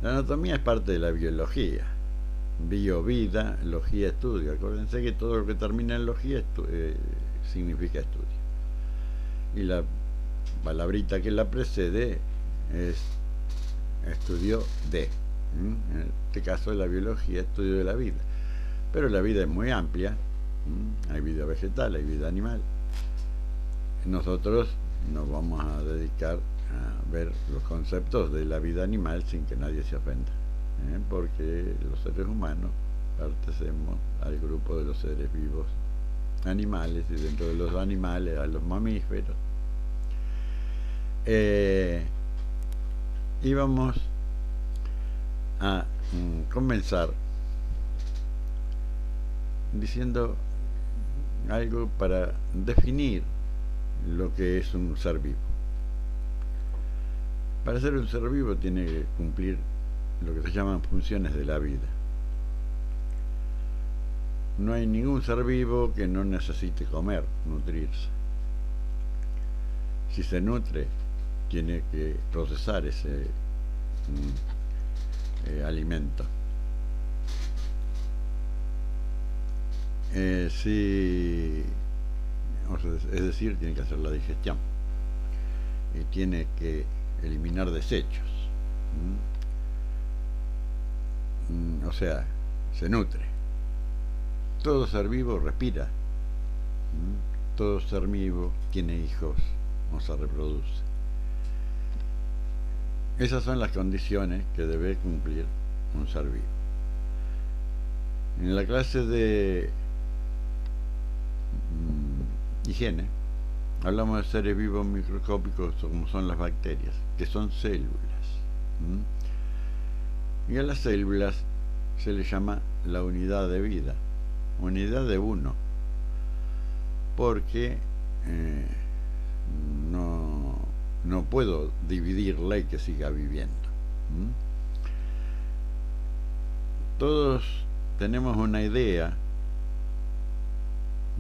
La anatomía es parte de la biología. Bio, vida, logía, estudio. Acuérdense que todo lo que termina en logía significa estudio. Y la palabrita que la precede es estudio de. En este caso de la biología, estudio de la vida. Pero la vida es muy amplia. Hay vida vegetal, hay vida animal. Nosotros nos vamos a dedicar a ver los conceptos de la vida animal sin que nadie se ofenda, porque los seres humanos pertenecemos al grupo de los seres vivos animales, y dentro de los animales a los mamíferos. Y vamos a comenzar diciendo algo para definir lo que es un ser vivo. Para ser un ser vivo tiene que cumplir lo que se llaman funciones de la vida. No hay ningún ser vivo que no necesite comer, nutrirse. Si se nutre, tiene que procesar ese alimento. Es decir, tiene que hacer la digestión y tiene que eliminar desechos. O sea, se nutre. Todo ser vivo respira. Todo ser vivo tiene hijos o se reproduce. Esas son las condiciones que debe cumplir un ser vivo. En la clase de higiene hablamos de seres vivos microscópicos como son las bacterias, que son células. Y a las células se les llama la unidad de vida, unidad de uno, porque no puedo dividirla y que siga viviendo. Todos tenemos una idea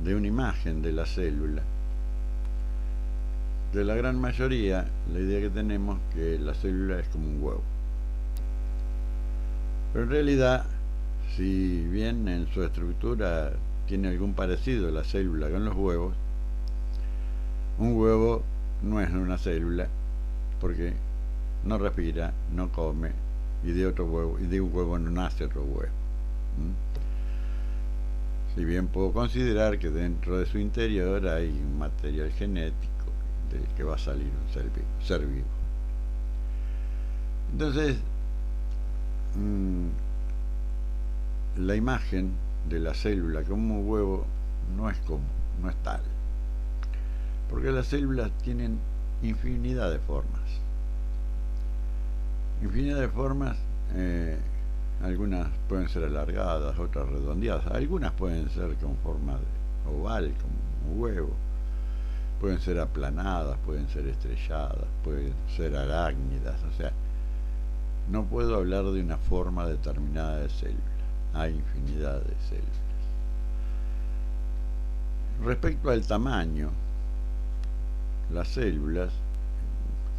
de una imagen de la célula. De la gran mayoría, la idea que tenemos es que la célula es como un huevo. Pero en realidad, si bien en su estructura tiene algún parecido la célula con los huevos, un huevo no es una célula porque no respira, no come, y de un huevo no nace otro huevo. Si bien puedo considerar que dentro de su interior hay un material genético del que va a salir un ser vivo. Entonces, la imagen de la célula como un huevo no es tal, porque las células tienen infinidad de formas. Algunas pueden ser alargadas, otras redondeadas, algunas pueden ser con forma de oval, como un huevo, pueden ser aplanadas, pueden ser estrelladas, pueden ser arácnidas. O sea, no puedo hablar de una forma determinada de célula, hay infinidad de células. Respecto al tamaño, las células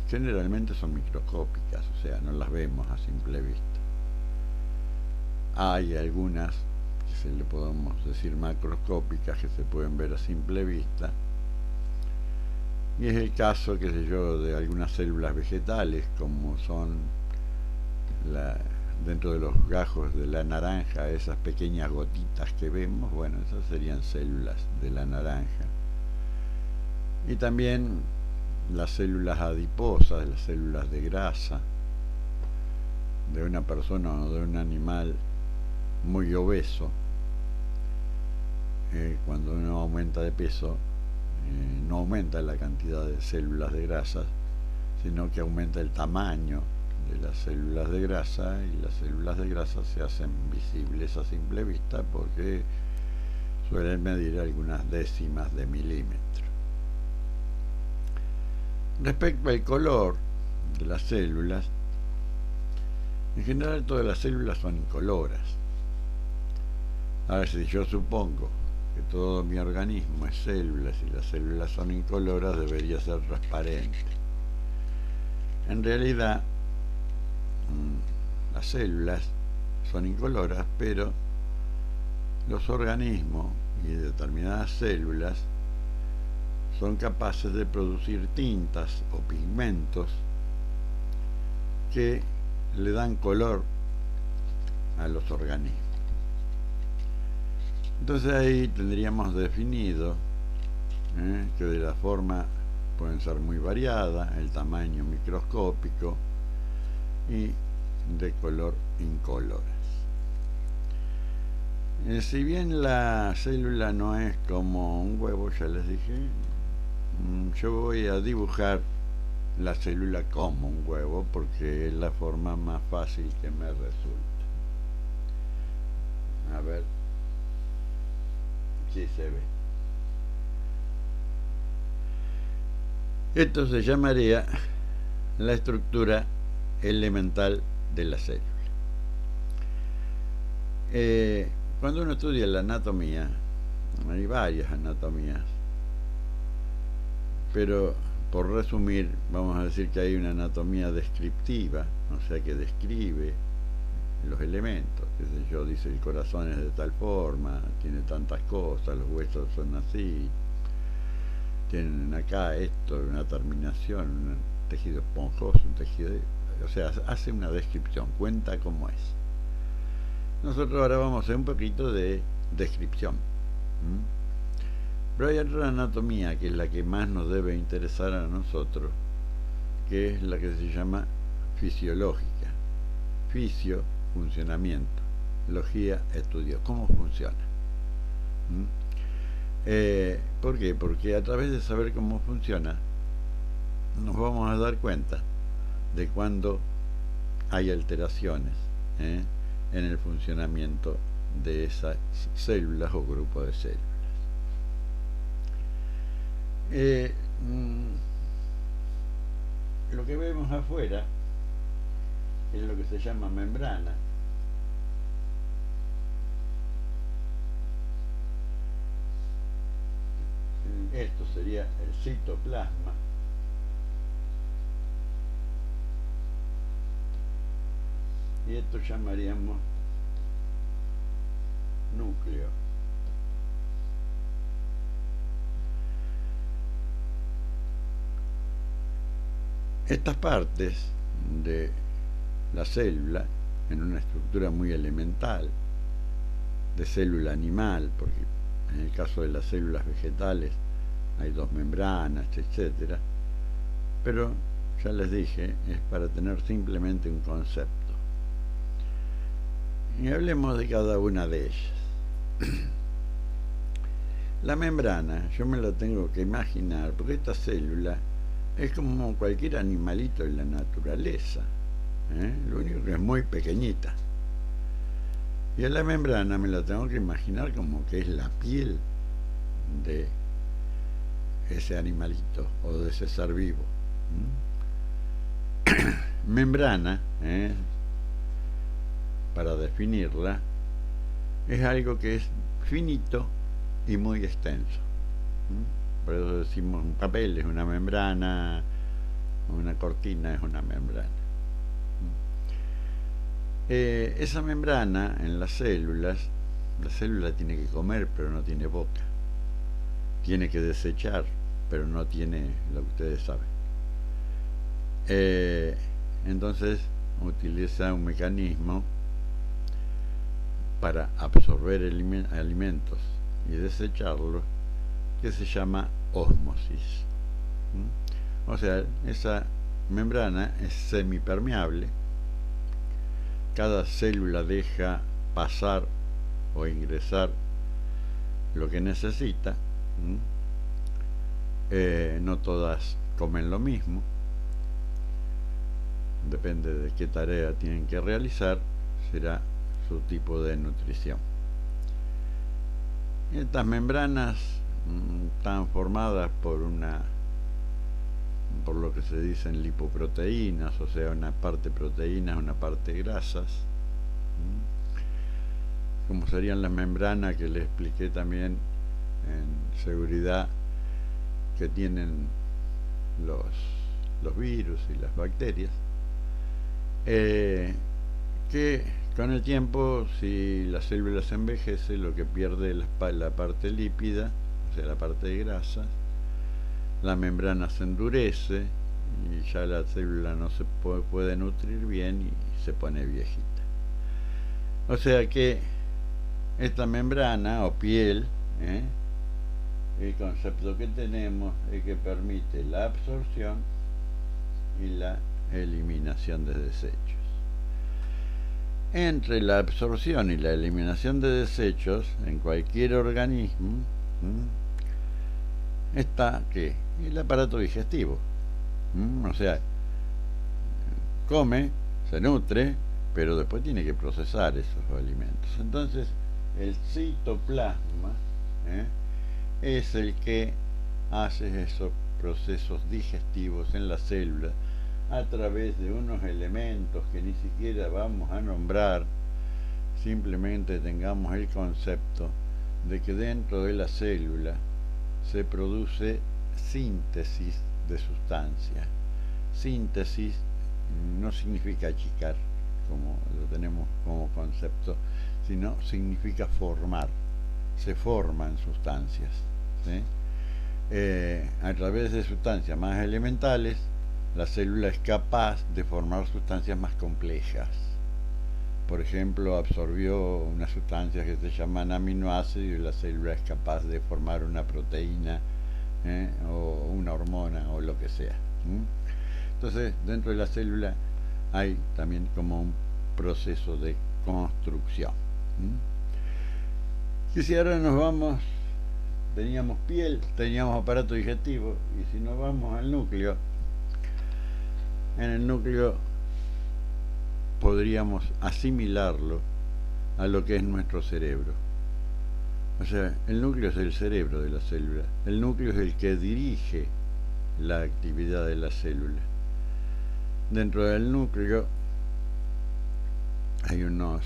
generalmente son microscópicas, o sea, no las vemos a simple vista. Hay algunas que se le podemos decir macroscópicas, que se pueden ver a simple vista, y es el caso, qué sé yo, de algunas células vegetales, como son dentro de los gajos de la naranja, esas pequeñas gotitas que vemos. Bueno, esas serían células de la naranja. Y también las células adiposas, las células de grasa de una persona o de un animal muy obeso. Cuando uno aumenta de peso, no aumenta la cantidad de células de grasa, sino que aumenta el tamaño de las células de grasa, y las células de grasa se hacen visibles a simple vista porque suelen medir algunas décimas de milímetro. Respecto al color de las células, en general todas las células son incoloras. Ahora, si yo supongo que todo mi organismo es células y las células son incoloras, debería ser transparente. En realidad, las células son incoloras, pero los organismos y determinadas células son capaces de producir tintas o pigmentos que le dan color a los organismos. Entonces ahí tendríamos definido que de la forma pueden ser muy variadas, el tamaño microscópico y de color incoloras. Si bien la célula no es como un huevo, ya les dije, yo voy a dibujar la célula como un huevo porque es la forma más fácil que me resulta. A ver si se ve. Esto se llamaría la estructura elemental de la célula. Cuando uno estudia la anatomía, hay varias anatomías, pero por resumir, vamos a decir que hay una anatomía descriptiva, o sea que describe los elementos, qué sé yo, dice el corazón es de tal forma, tiene tantas cosas, los huesos son así, tienen acá esto, una terminación, un tejido esponjoso, un tejido, o sea, hace una descripción, cuenta cómo es. Nosotros ahora vamos a hacer un poquito de descripción. Pero hay otra anatomía que es la que más nos debe interesar a nosotros, que es la que se llama fisiológica. Fisio, funcionamiento. Logía, estudio. ¿Cómo funciona? ¿Por qué? Porque a través de saber cómo funciona, nos vamos a dar cuenta de cuando hay alteraciones en el funcionamiento de esas células o grupos de células. Lo que vemos afuera es lo que se llama membrana. Esto sería el citoplasma. Y esto llamaríamos núcleo. Estas partes de la célula, en una estructura muy elemental, de célula animal, porque en el caso de las células vegetales hay dos membranas, etc. Pero, ya les dije, es para tener simplemente un concepto. Y hablemos de cada una de ellas. La membrana, yo me la tengo que imaginar, porque esta célula es como cualquier animalito en la naturaleza, lo único que es muy pequeñita. Y a la membrana me la tengo que imaginar como que es la piel de ese animalito o de ese ser vivo. Membrana, para definirla, es algo que es finito y muy extenso. Por eso decimos un papel es una membrana, una cortina es una membrana. Esa membrana en las células, la célula tiene que comer pero no tiene boca, tiene que desechar pero no tiene lo que ustedes saben. Entonces utiliza un mecanismo para absorber alimentos y desecharlos que se llama ósmosis. O sea, esa membrana es semipermeable. Cada célula deja pasar o ingresar lo que necesita. No todas comen lo mismo. Depende de qué tarea tienen que realizar, será su tipo de nutrición. Estas membranas están formadas por lo que se dicen lipoproteínas, o sea, una parte proteínas, una parte grasas, como serían las membranas que les expliqué también en seguridad que tienen los virus y las bacterias, que que con el tiempo, si la célula se envejece, lo que pierde es la parte lípida, o sea, la parte de grasa, la membrana se endurece y ya la célula no se puede nutrir bien y se pone viejita. O sea que esta membrana o piel, el concepto que tenemos es que permite la absorción y la eliminación de desechos. Entre la absorción y la eliminación de desechos en cualquier organismo está ¿qué? El aparato digestivo. O sea, come, se nutre, pero después tiene que procesar esos alimentos. Entonces, el citoplasma es el que hace esos procesos digestivos en la célula a través de unos elementos que ni siquiera vamos a nombrar, simplemente tengamos el concepto de que dentro de la célula se produce síntesis de sustancia. Síntesis no significa achicar, como lo tenemos como concepto, sino significa formar. Se forman sustancias, ¿sí? A través de sustancias más elementales, la célula es capaz de formar sustancias más complejas. Por ejemplo, absorbió unas sustancias que se llaman aminoácidos y la célula es capaz de formar una proteína o una hormona o lo que sea. Entonces, dentro de la célula hay también como un proceso de construcción. Y si ahora nos vamos, teníamos piel, teníamos aparato digestivo, y si nos vamos al núcleo, en el núcleo podríamos asimilarlo a lo que es nuestro cerebro. O sea, el núcleo es el cerebro de la célula. El núcleo es el que dirige la actividad de la célula. Dentro del núcleo hay unos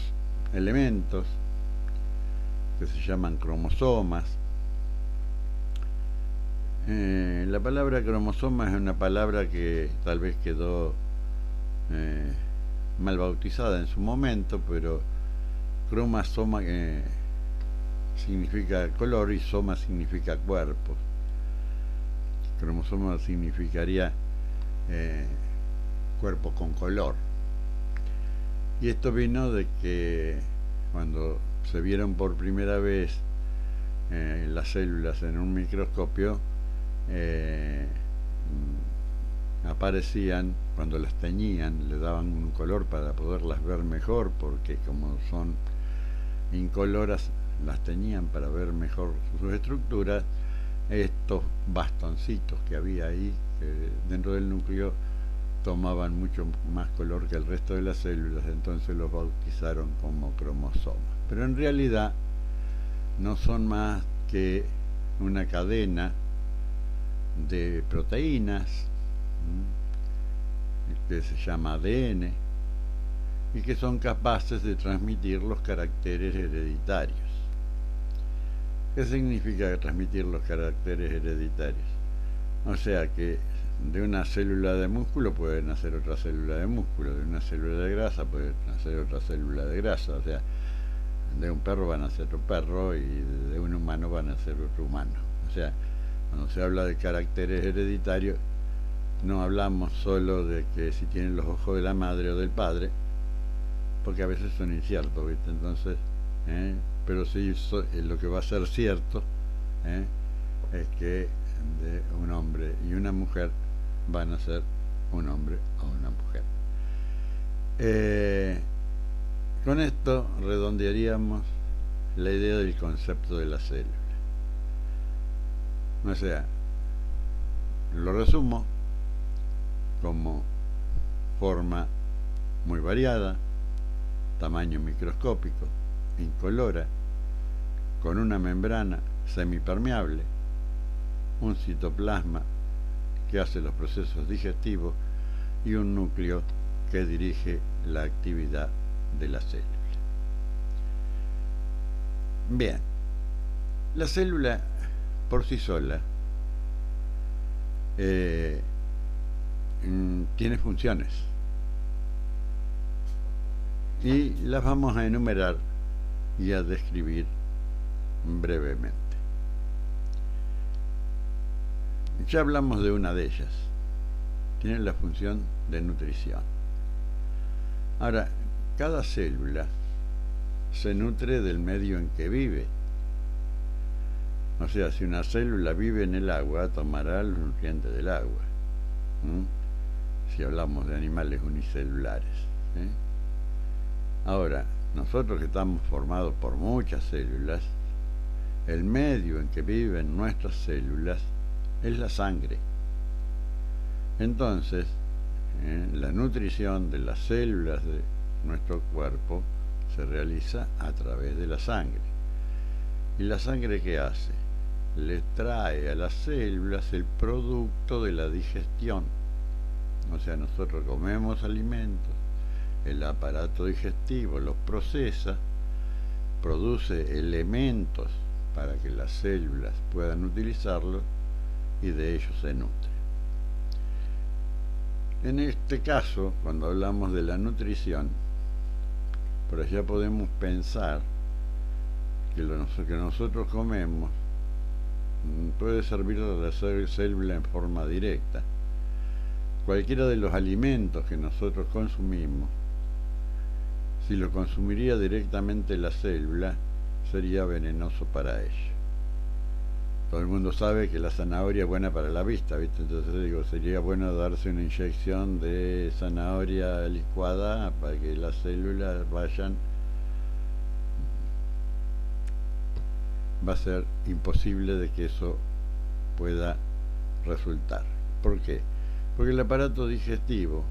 elementos que se llaman cromosomas. La palabra cromosoma es una palabra que tal vez quedó mal bautizada en su momento, pero cromosoma significa color y soma significa cuerpo. Cromosoma significaría cuerpo con color. Y esto vino de que cuando se vieron por primera vez las células en un microscopio, aparecían, cuando las teñían, le daban un color para poderlas ver mejor, porque como son incoloras, las teñían para ver mejor sus estructuras. Estos bastoncitos que había ahí, que dentro del núcleo, tomaban mucho más color que el resto de las células, entonces los bautizaron como cromosomas. Pero en realidad no son más que una cadena de proteínas que se llama ADN y que son capaces de transmitir los caracteres hereditarios. ¿Qué significa transmitir los caracteres hereditarios? O sea que de una célula de músculo puede nacer otra célula de músculo, de una célula de grasa puede nacer otra célula de grasa, o sea, de un perro va a nacer otro perro y de un humano va a nacer otro humano. O sea, cuando se habla de caracteres hereditarios, no hablamos solo de que si tienen los ojos de la madre o del padre, porque a veces son inciertos, ¿viste? Entonces, pero sí lo que va a ser cierto es que de un hombre y una mujer van a ser un hombre o una mujer. Con esto redondearíamos la idea del concepto de la célula. O sea, lo resumo como forma muy variada, tamaño microscópico, incolora, con una membrana semipermeable, un citoplasma que hace los procesos digestivos y un núcleo que dirige la actividad de la célula. Bien, la célula por sí sola tiene funciones. y las vamos a enumerar y a describir brevemente. Ya hablamos de una de ellas. Tiene la función de nutrición. Ahora, cada célula se nutre del medio en que vive. O sea, si una célula vive en el agua, tomará los nutrientes del agua. Si hablamos de animales unicelulares. Ahora, nosotros que estamos formados por muchas células, el medio en que viven nuestras células es la sangre. Entonces, la nutrición de las células de nuestro cuerpo se realiza a través de la sangre. ¿Y la sangre qué hace? Le trae a las células el producto de la digestión. O sea, nosotros comemos alimentos, el aparato digestivo los procesa, produce elementos para que las células puedan utilizarlos y de ellos se nutre. En este caso, cuando hablamos de la nutrición, por allá podemos pensar que lo que nosotros comemos puede servir a la célula en forma directa. Cualquiera de los alimentos que nosotros consumimos, si lo consumiría directamente la célula, sería venenoso para ella. Todo el mundo sabe que la zanahoria es buena para la vista, ¿viste? Entonces digo, sería bueno darse una inyección de zanahoria licuada para que las células vayan. Va a ser imposible de que eso pueda resultar. ¿Por qué? Porque el aparato digestivo,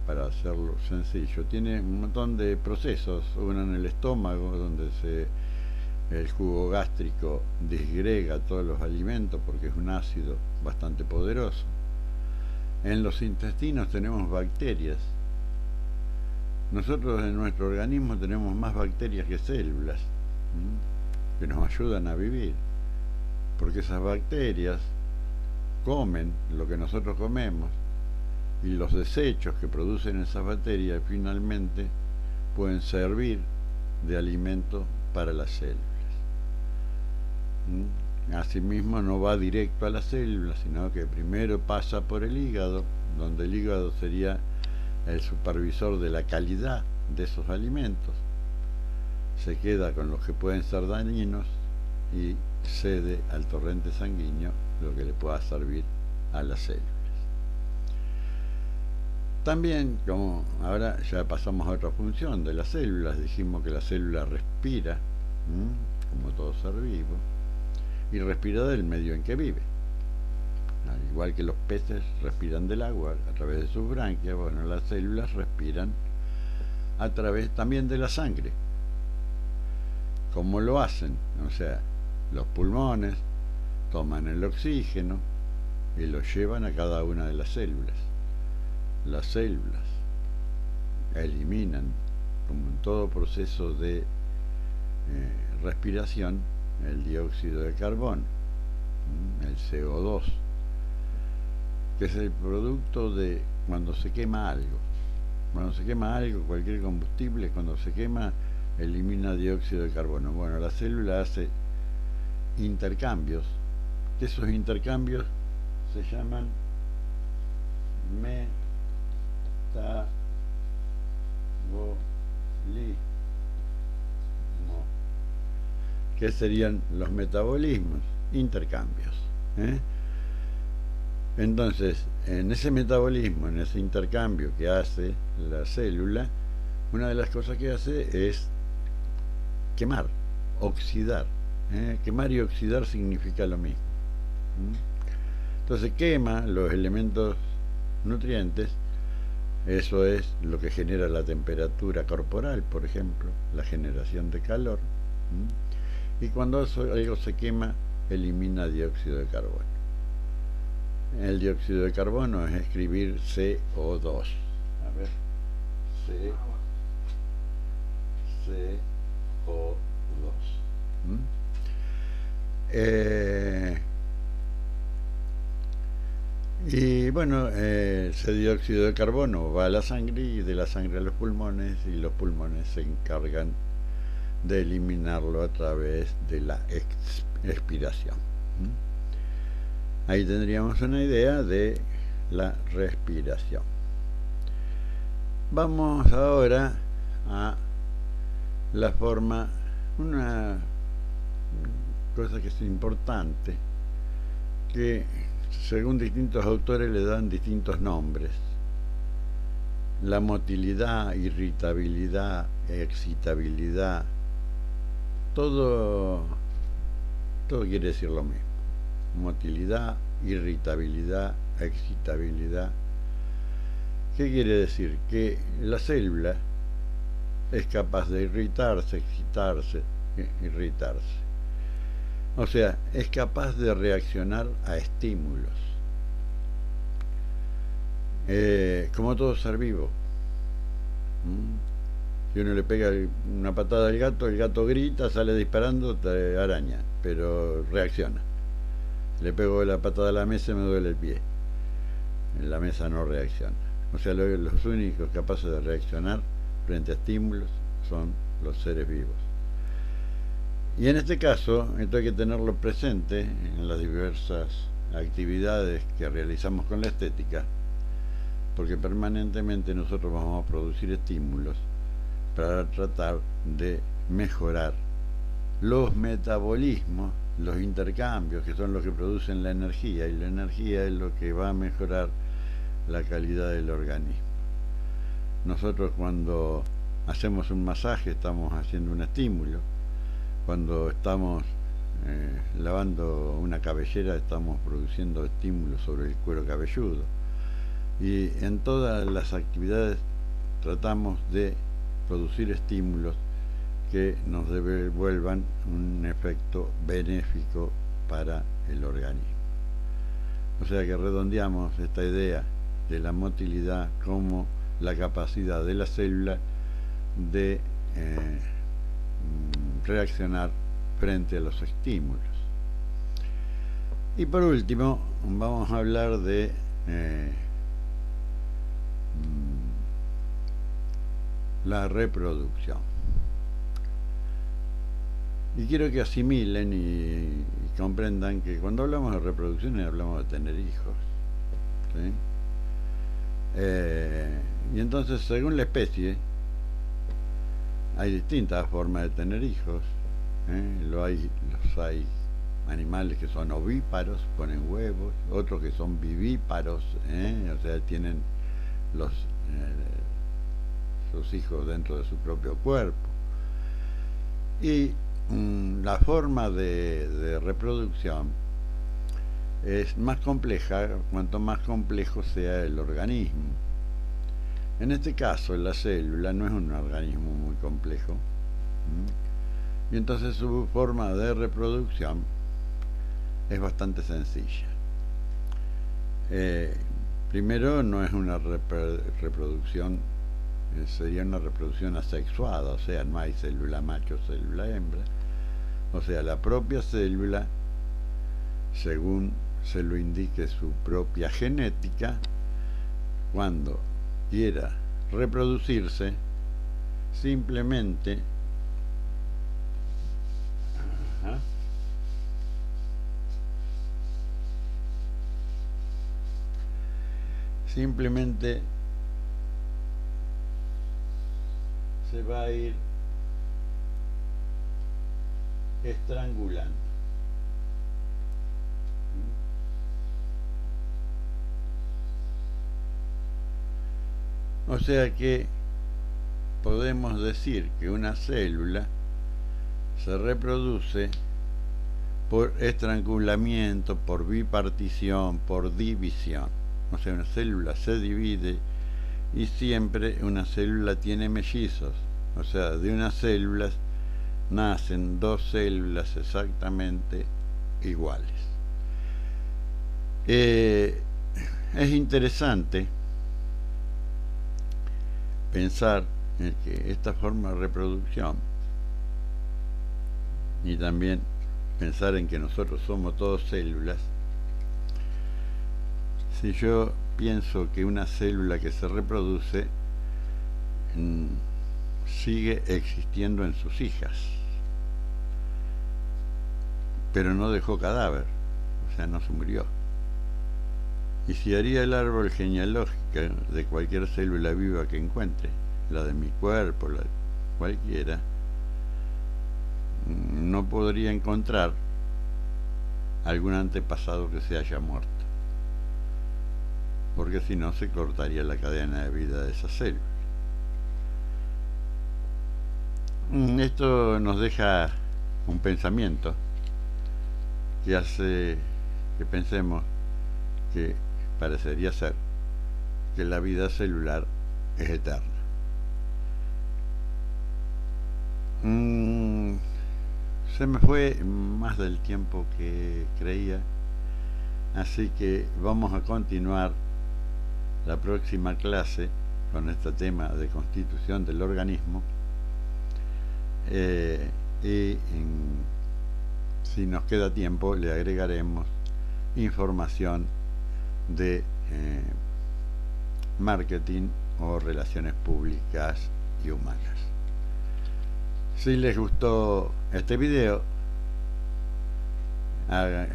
para hacerlo sencillo, tiene un montón de procesos. Uno en el estómago, donde el jugo gástrico disgrega todos los alimentos porque es un ácido bastante poderoso. En los intestinos tenemos bacterias. Nosotros en nuestro organismo tenemos más bacterias que células, que nos ayudan a vivir, porque esas bacterias comen lo que nosotros comemos y los desechos que producen esas bacterias finalmente pueden servir de alimento para las células. Asimismo, no va directo a las células, sino que primero pasa por el hígado, donde el hígado sería el supervisor de la calidad de esos alimentos. Se queda con los que pueden ser dañinos y cede al torrente sanguíneo lo que le pueda servir a las células. También, como ahora ya pasamos a otra función de las células, dijimos que la célula respira, como todo ser vivo, y respira del medio en que vive. Al igual que los peces respiran del agua a través de sus branquias, bueno, las células respiran a través también de la sangre. ¿Cómo lo hacen? O sea, los pulmones toman el oxígeno y lo llevan a cada una de las células. Las células eliminan, como en todo proceso de respiración, el dióxido de carbono, el CO2, que es el producto de cuando se quema algo. Cuando se quema algo, cualquier combustible, cuando se quema, elimina dióxido de carbono. Bueno, la célula hace intercambios, que esos intercambios se llaman metabolismo, que serían los metabolismos, intercambios. Entonces, en ese metabolismo, en ese intercambio que hace la célula, una de las cosas que hace es quemar, oxidar. Quemar y oxidar significa lo mismo. Entonces quema los elementos nutrientes. Eso es lo que genera la temperatura corporal, por ejemplo, la generación de calor. Y cuando algo se quema, elimina dióxido de carbono. El dióxido de carbono es escribir CO2. A ver, CO2. Y Y bueno, ese dióxido de carbono va a la sangre y de la sangre a los pulmones, y los pulmones se encargan de eliminarlo a través de la expiración. Ahí tendríamos una idea de la respiración. Vamos ahora a la forma, una cosa que es importante, que según distintos autores le dan distintos nombres. La motilidad, irritabilidad, excitabilidad, todo quiere decir lo mismo. Motilidad, irritabilidad, excitabilidad. ¿Qué quiere decir? Que la célula es capaz de irritarse, excitarse, irritarse. O sea, es capaz de reaccionar a estímulos. Como todo ser vivo. Si uno le pega una patada al gato, el gato grita, sale disparando, te araña, pero reacciona. Le pego la patada a la mesa y me duele el pie. En la mesa no reacciona. O sea, los únicos capaces de reaccionar frente a estímulos son los seres vivos. Y en este caso, esto hay que tenerlo presente en las diversas actividades que realizamos con la estética, porque permanentemente nosotros vamos a producir estímulos para tratar de mejorar los metabolismos, los intercambios, que son los que producen la energía, y la energía es lo que va a mejorar la calidad del organismo. Nosotros cuando hacemos un masaje estamos haciendo un estímulo. Cuando estamos lavando una cabellera estamos produciendo estímulos sobre el cuero cabelludo. Y en todas las actividades tratamos de producir estímulos que nos devuelvan un efecto benéfico para el organismo. O sea que redondeamos esta idea de la motilidad como la capacidad de la célula de reaccionar frente a los estímulos. Y por último vamos a hablar de la reproducción. Y quiero que asimilen y comprendan que cuando hablamos de reproducción hablamos de tener hijos, ¿sí? Y entonces, según la especie, hay distintas formas de tener hijos. Los hay animales que son ovíparos, ponen huevos, otros que son vivíparos, o sea, tienen sus hijos dentro de su propio cuerpo. Y la forma de reproducción es más compleja cuanto más complejo sea el organismo. En este caso, la célula no es un organismo muy complejo, y entonces su forma de reproducción es bastante sencilla. Primero, no es una reproducción, sería una reproducción asexuada, o sea, no hay célula macho, célula hembra. O sea, la propia célula, según se lo indique su propia genética, cuando quiera reproducirse, simplemente se va a ir estrangulando. O sea que podemos decir que una célula se reproduce por estrangulamiento, por bipartición, por división. O sea, una célula se divide y siempre una célula tiene mellizos. O sea, de unas células nacen dos células exactamente iguales. Es interesante pensar en que esta forma de reproducción, y también pensar en que nosotros somos todos células, Si yo pienso que una célula que se reproduce sigue existiendo en sus hijas, pero no dejó cadáver, o sea, no se murió. Y si haría el árbol genealógico de cualquier célula viva que encuentre, la de mi cuerpo, la de cualquiera, no podría encontrar algún antepasado que se haya muerto, porque si no se cortaría la cadena de vida de esa célula. Esto nos deja un pensamiento que hace que pensemos que parecería ser que la vida celular es eterna. Se me fue más del tiempo que creía, así que vamos a continuar la próxima clase con este tema de constitución del organismo, si nos queda tiempo le agregaremos información de marketing o relaciones públicas y humanas. Si les gustó este video,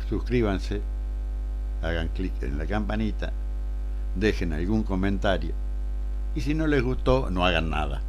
suscríbanse, hagan clic en la campanita, dejen algún comentario y si no les gustó, no hagan nada.